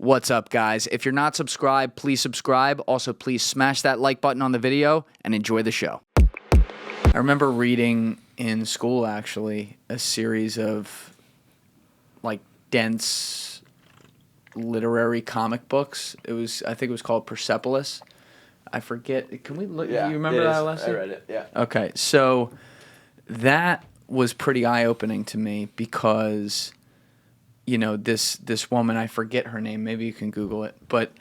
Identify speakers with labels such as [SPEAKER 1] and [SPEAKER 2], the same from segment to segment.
[SPEAKER 1] What's up, guys? If you're not subscribed, please subscribe. Also, please smash that like button on the video and enjoy the show. I remember reading in school, actually, a series of, like, dense literary comic books. I think it was called Persepolis. I forget. Can we look?
[SPEAKER 2] Yeah,
[SPEAKER 1] do you remember that lesson?
[SPEAKER 2] I read it, yeah.
[SPEAKER 1] Okay, so that was pretty eye-opening to me because, you know, this woman, I forget her name, maybe you can Google it, but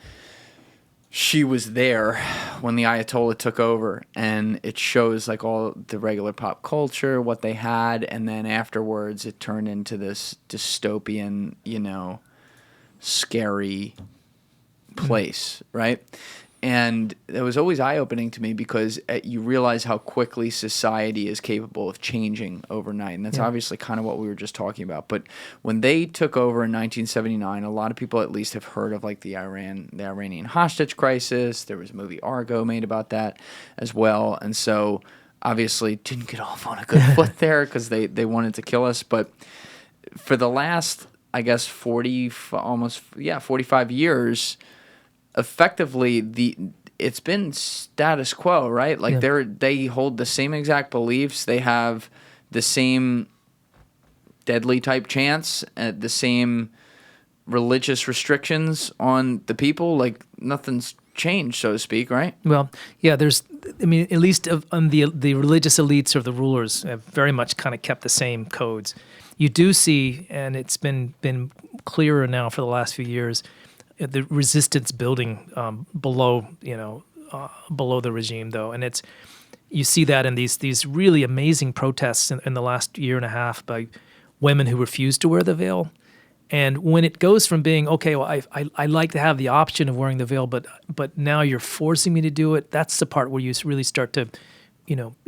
[SPEAKER 1] she was there when the Ayatollah took over, and it shows like all the regular pop culture, what they had, and then afterwards it turned into this dystopian, you know, scary place, right? And it was always eye-opening to me because you realize how quickly society is capable of changing overnight. And that's obviously kind of what we were just talking about. But when they took over in 1979, a lot of people at least have heard of like the Iranian hostage crisis. There was a movie Argo made about that as well. And so obviously didn't get off on a good foot there because they wanted to kill us. But for the last, I guess, 45 years, effectively it's been status quo, right? Like they hold the same exact beliefs, they have the same deadly type chants, the same religious restrictions on the people. Like nothing's changed, so to speak, right?
[SPEAKER 3] Well, yeah, at least on the religious elites or the rulers have very much kind of kept the same codes. You do see, and it's been clearer now for the last few years, the resistance building below the regime, though, and you see that in these really amazing protests in the last year and a half by women who refuse to wear the veil. And when it goes from being, okay, well, I like to have the option of wearing the veil, but now you're forcing me to do it, that's the part where you really start to,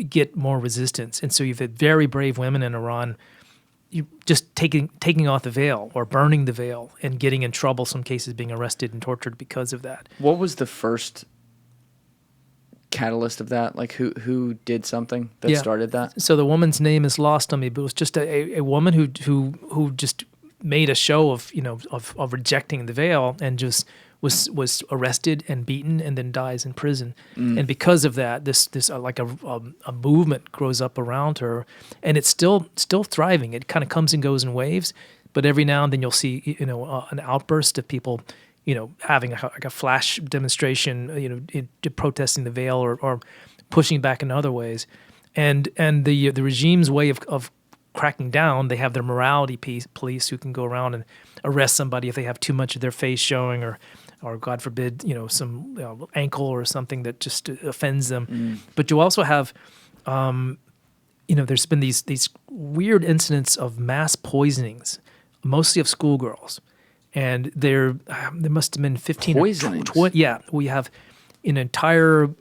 [SPEAKER 3] get more resistance. And so you've had very brave women in Iran, you just taking off the veil or burning the veil and getting in trouble, some cases being arrested and tortured because of that.
[SPEAKER 1] What was the first catalyst of that? Like who did something that started that?
[SPEAKER 3] So the woman's name is lost on me, but it was just a woman who just made a show of rejecting the veil and just was arrested and beaten and then dies in prison. And because of that, this like a movement grows up around her, and it's still thriving. It kind of comes and goes in waves, but every now and then you'll see an outburst of people having a flash demonstration, protesting the veil or pushing back in other ways, and the regime's way of cracking down, they have their morality police who can go around and arrest somebody if they have too much of their face showing or God forbid, some ankle or something that just offends them. But you also have, there's been these weird incidents of mass poisonings, mostly of schoolgirls, and there must have been 15
[SPEAKER 1] poisonings.
[SPEAKER 3] Or 20. Yeah, we have an entire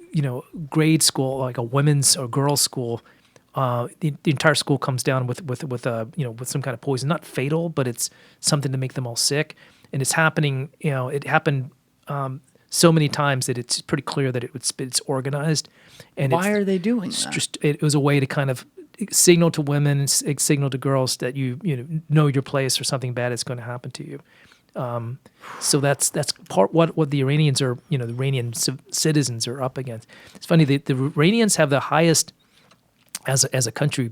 [SPEAKER 3] grade school, like a women's or girls' school. The entire school comes down with some kind of poison, not fatal, but it's something to make them all sick. And it's happening. It happened so many times that it's pretty clear that it's organized. And
[SPEAKER 1] why are they doing that?
[SPEAKER 3] Just it was a way to kind of signal to women, signal to girls that you know your place or something bad is going to happen to you. So that's part what the Iranians are, the Iranian citizens are up against. It's funny, the Iranians have the highest, as a country,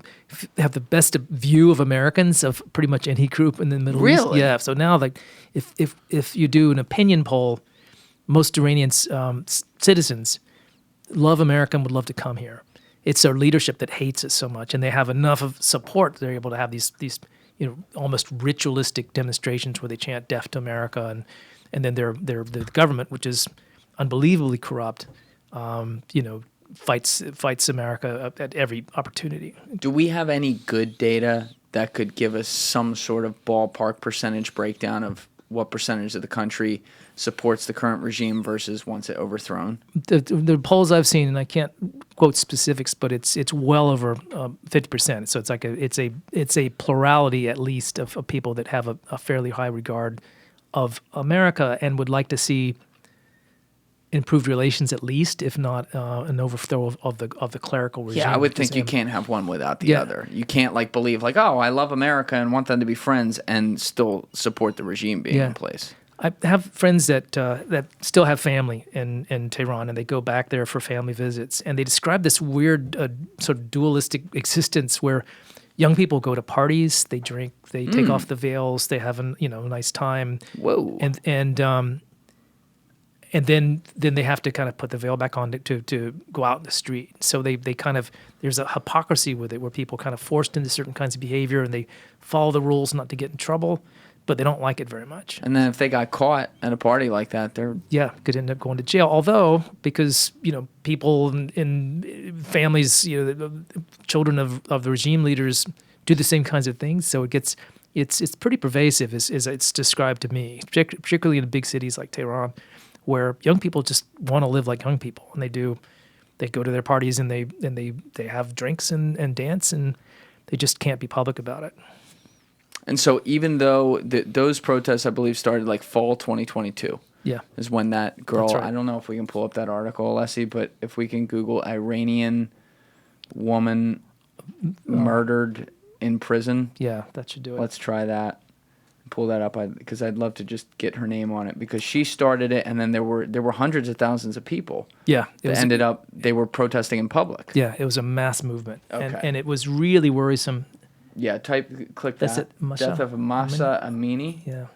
[SPEAKER 3] have the best view of Americans of pretty much any group in the Middle East.
[SPEAKER 1] Really?
[SPEAKER 3] Yeah. So now, like, if you do an opinion poll, most Iranian citizens love America and would love to come here. It's their leadership that hates us so much, and they have enough of support. They're able to have these almost ritualistic demonstrations where they chant "Death to America," and then the government, which is unbelievably corrupt, fights America at every opportunity.
[SPEAKER 1] Do we have any good data that could give us some sort of ballpark percentage breakdown of what percentage of the country supports the current regime versus wants it overthrown?
[SPEAKER 3] The polls I've seen, and I can't quote specifics, but it's well over 50%. So it's like it's a plurality at least of people that have a fairly high regard of America and would like to see improved relations at least, if not an overthrow of the clerical regime.
[SPEAKER 1] Yeah, I would think you can't have one without the other. You can't believe oh, I love America and want them to be friends and still support the regime being in place.
[SPEAKER 3] I have friends that still have family in Tehran, and they go back there for family visits, and they describe this weird sort of dualistic existence where young people go to parties, they drink, they take off the veils, they have a nice time.
[SPEAKER 1] Whoa.
[SPEAKER 3] And then they have to kind of put the veil back on to go out in the street. So they kind of, there's a hypocrisy with it where people kind of forced into certain kinds of behavior and they follow the rules not to get in trouble, but they don't like it very much.
[SPEAKER 1] And then if they got caught at a party like that, they're...
[SPEAKER 3] Yeah, could end up going to jail. Although, because, people in families, the children of the regime leaders do the same kinds of things. So it's pretty pervasive as it's described to me, particularly in big cities like Tehran, where young people just want to live like young people, and they go to their parties and they have drinks and dance, and they just can't be public about it.
[SPEAKER 1] And so even though those protests, I believe, started like fall 2022,
[SPEAKER 3] yeah,
[SPEAKER 1] is when that girl,
[SPEAKER 3] That's right.
[SPEAKER 1] I don't know if we can pull up that article, Alessi, but if we can Google Iranian woman murdered in prison.
[SPEAKER 3] Yeah, that should do it.
[SPEAKER 1] Let's try that. Pull that up because I'd love to just get her name on it, because she started it, and then there were hundreds of thousands of people.
[SPEAKER 3] Yeah,
[SPEAKER 1] they were protesting in public.
[SPEAKER 3] Yeah, it was a mass movement,
[SPEAKER 1] Okay.
[SPEAKER 3] and it was really worrisome.
[SPEAKER 1] Yeah, click
[SPEAKER 3] That's
[SPEAKER 1] that.
[SPEAKER 3] it, Masa
[SPEAKER 1] Death of Masa Amini.
[SPEAKER 3] Yeah.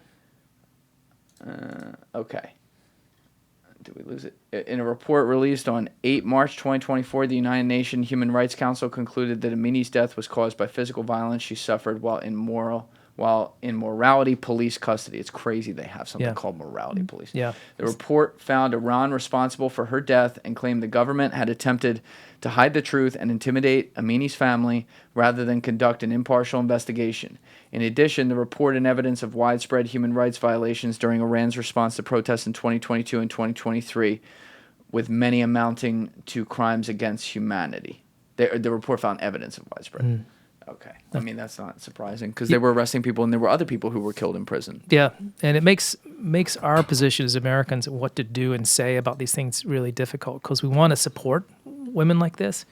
[SPEAKER 1] Okay. Did we lose it? In a report released on 8 March 2024, the United Nations Human Rights Council concluded that Amini's death was caused by physical violence she suffered while in morality police custody. It's crazy they have something called morality police.
[SPEAKER 3] Yeah.
[SPEAKER 1] The report found Iran responsible for her death and claimed the government had attempted to hide the truth and intimidate Amini's family rather than conduct an impartial investigation. In addition, the report and evidence of widespread human rights violations during Iran's response to protests in 2022 and 2023, with many amounting to crimes against humanity. The report found evidence of widespread. Okay. I mean, that's not surprising, because they were arresting people, and there were other people who were killed in prison.
[SPEAKER 3] Yeah, and it makes our position as Americans, what to do and say about these things, really difficult, because we want to support women like this,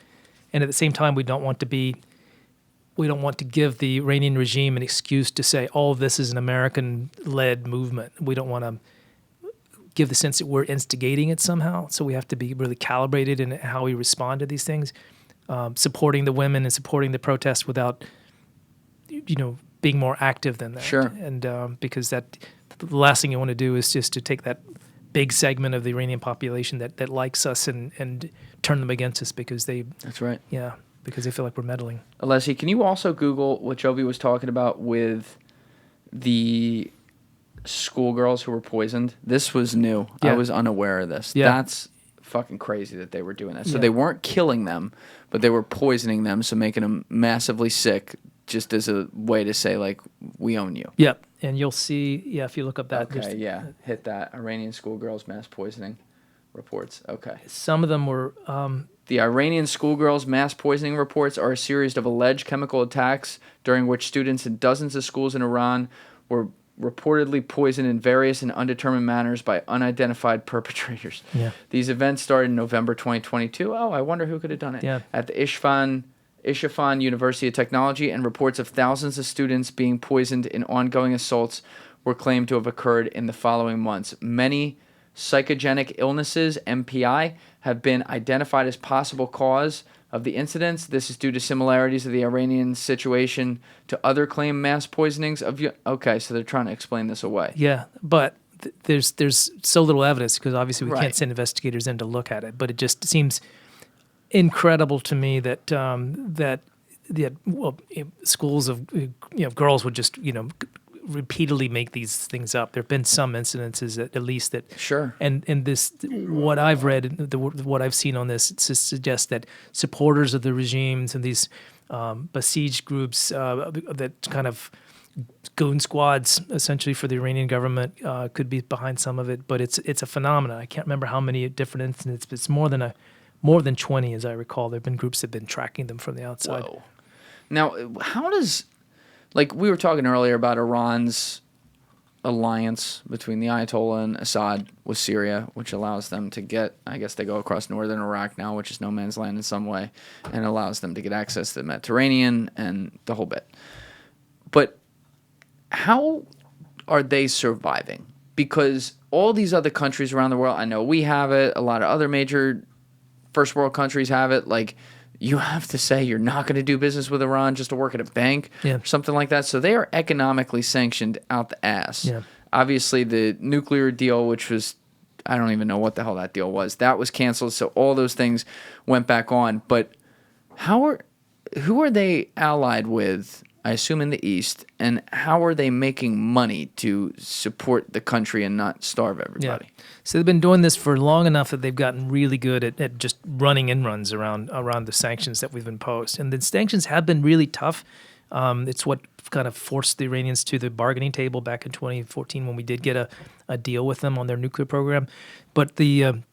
[SPEAKER 3] and at the same time, we don't want to give the Iranian regime an excuse to say, "Oh, this is an American-led movement." We don't want to give the sense that we're instigating it somehow. So we have to be really calibrated in how we respond to these things. Supporting the women and supporting the protests without, being more active than that.
[SPEAKER 1] Sure.
[SPEAKER 3] And because the last thing you want to do is just to take that big segment of the Iranian population that likes us and turn them against us because they.
[SPEAKER 1] That's right.
[SPEAKER 3] Yeah, because they feel like we're meddling.
[SPEAKER 1] Alessi, can you also Google what Joby was talking about with the schoolgirls who were poisoned? This was new.
[SPEAKER 3] Yeah.
[SPEAKER 1] I was unaware of this.
[SPEAKER 3] Yeah.
[SPEAKER 1] That's fucking crazy that they were doing that. So they weren't killing them, but they were poisoning them, so making them massively sick, just as a way to say, like, we own you.
[SPEAKER 3] Yep, and you'll see, if you look up that.
[SPEAKER 1] Okay, hit that. Iranian schoolgirls mass poisoning reports. Okay.
[SPEAKER 3] Some of them were...
[SPEAKER 1] The Iranian schoolgirls mass poisoning reports are a series of alleged chemical attacks during which students in dozens of schools in Iran were reportedly poisoned in various and undetermined manners by unidentified perpetrators.
[SPEAKER 3] Yeah.
[SPEAKER 1] These events started in November 2022. Oh, I wonder who could have done it.
[SPEAKER 3] Yeah.
[SPEAKER 1] At the Isfahan University of Technology, and reports of thousands of students being poisoned in ongoing assaults were claimed to have occurred in the following months. Many psychogenic illnesses, MPI, have been identified as possible cause of the incidents. This is due to similarities of the Iranian situation to other claimed mass poisonings of... Okay, so they're trying to explain this away.
[SPEAKER 3] Yeah, but there's so little evidence, because obviously we
[SPEAKER 1] Right.
[SPEAKER 3] can't send investigators in to look at it. But it just seems incredible to me that schools of girls would just repeatedly make these things up. There have been some incidences at least that
[SPEAKER 1] Sure.
[SPEAKER 3] and this, what I've read, what I've seen on this, it suggests that supporters of the regimes and these besieged groups that kind of goon squads essentially for the Iranian government could be behind some of it. But it's a phenomenon. I can't remember how many different incidents, but it's more than 20, as I recall. There have been groups that have been tracking them from the outside.
[SPEAKER 1] Whoa. Now, how does... Like, we were talking earlier about Iran's alliance between the Ayatollah and Assad with Syria, which allows them to get, I guess they go across northern Iraq now, which is no man's land in some way, and allows them to get access to the Mediterranean and the whole bit. But how are they surviving? because all these other countries around the world, I know we have it, a lot of other major first world countries have it, like you have to say you're not going to do business with Iran just to work at a bank or something like that. So they are economically sanctioned out the ass.
[SPEAKER 3] Yeah.
[SPEAKER 1] Obviously, the nuclear deal, which was, I don't even know what the hell that deal was, that was canceled. So all those things went back on. But who are they allied with, I assume in the East, and how are they making money to support the country and not starve everybody?
[SPEAKER 3] Yeah. So they've been doing this for long enough that they've gotten really good at just running in-runs around the sanctions that we've imposed. And the sanctions have been really tough. It's what kind of forced the Iranians to the bargaining table back in 2014 when we did get a deal with them on their nuclear program. But I'm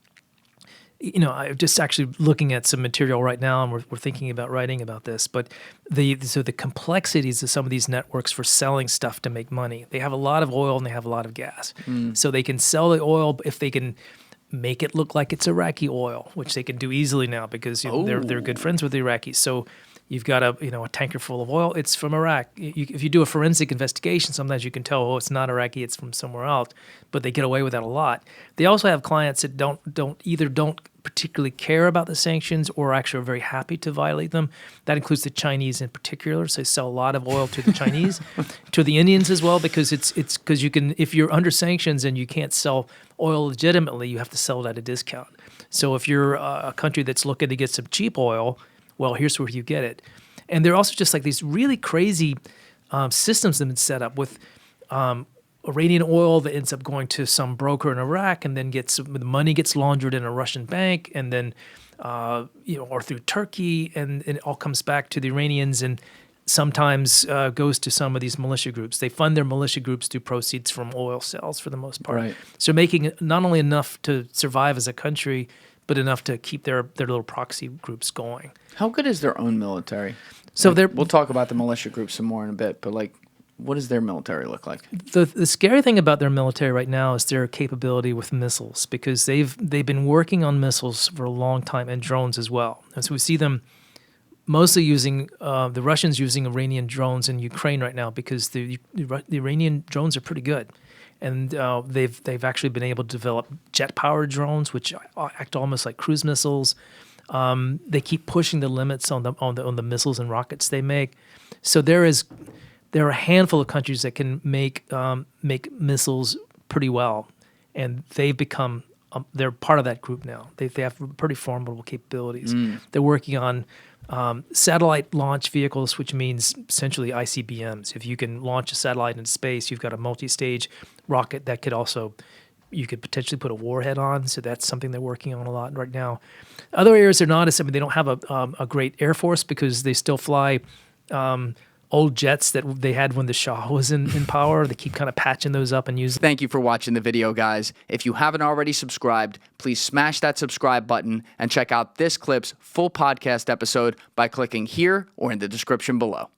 [SPEAKER 3] just actually looking at some material right now, and we're thinking about writing about this. But the complexities of some of these networks for selling stuff to make money. They have a lot of oil and they have a lot of gas. So they can sell the oil if they can make it look like it's Iraqi oil, which they can do easily now because they're good friends with the Iraqis. So you've got a tanker full of oil. It's from Iraq. If you do a forensic investigation, sometimes you can tell, oh, it's not Iraqi, it's from somewhere else. But they get away with that a lot. They also have clients that don't particularly care about the sanctions or actually are very happy to violate them. That includes the Chinese in particular. So they sell a lot of oil to the Chinese, to the Indians as well, because it's because you can, if you're under sanctions and you can't sell oil legitimately, you have to sell it at a discount. So if you're a country that's looking to get some cheap oil, well, here's where you get it. And they're also just like these really crazy systems that have been set up with Iranian oil that ends up going to some broker in Iraq and then the money gets laundered in a Russian bank and then, or through Turkey, and it all comes back to the Iranians and sometimes goes to some of these militia groups. They fund their militia groups through proceeds from oil sales for the most part. Right. So making not only enough to survive as a country, but enough to keep their little proxy groups going.
[SPEAKER 1] How good is their own military?
[SPEAKER 3] So
[SPEAKER 1] we'll talk about the militia groups some more in a bit, but what does their military look like?
[SPEAKER 3] The scary thing about their military right now is their capability with missiles, because they've been working on missiles for a long time and drones as well. And so we see them mostly using the Russians using Iranian drones in Ukraine right now because the Iranian drones are pretty good. And they've actually been able to develop jet-powered drones, which act almost like cruise missiles. They keep pushing the limits on the missiles and rockets they make. So there are a handful of countries that can make missiles pretty well, and they've become they're part of that group now. They have pretty formidable capabilities. They're working on satellite launch vehicles, which means essentially ICBMs. If you can launch a satellite into space, you've got a multi-stage rocket that you could potentially put a warhead on. So that's something they're working on a lot right now. Other areas they're not. They don't have a great air force because they still fly old jets that they had when the Shah was in power. They keep kind of patching those up and using.
[SPEAKER 1] Thank you for watching the video, guys. If you haven't already subscribed, please smash that subscribe button and check out this clip's full podcast episode by clicking here or in the description below.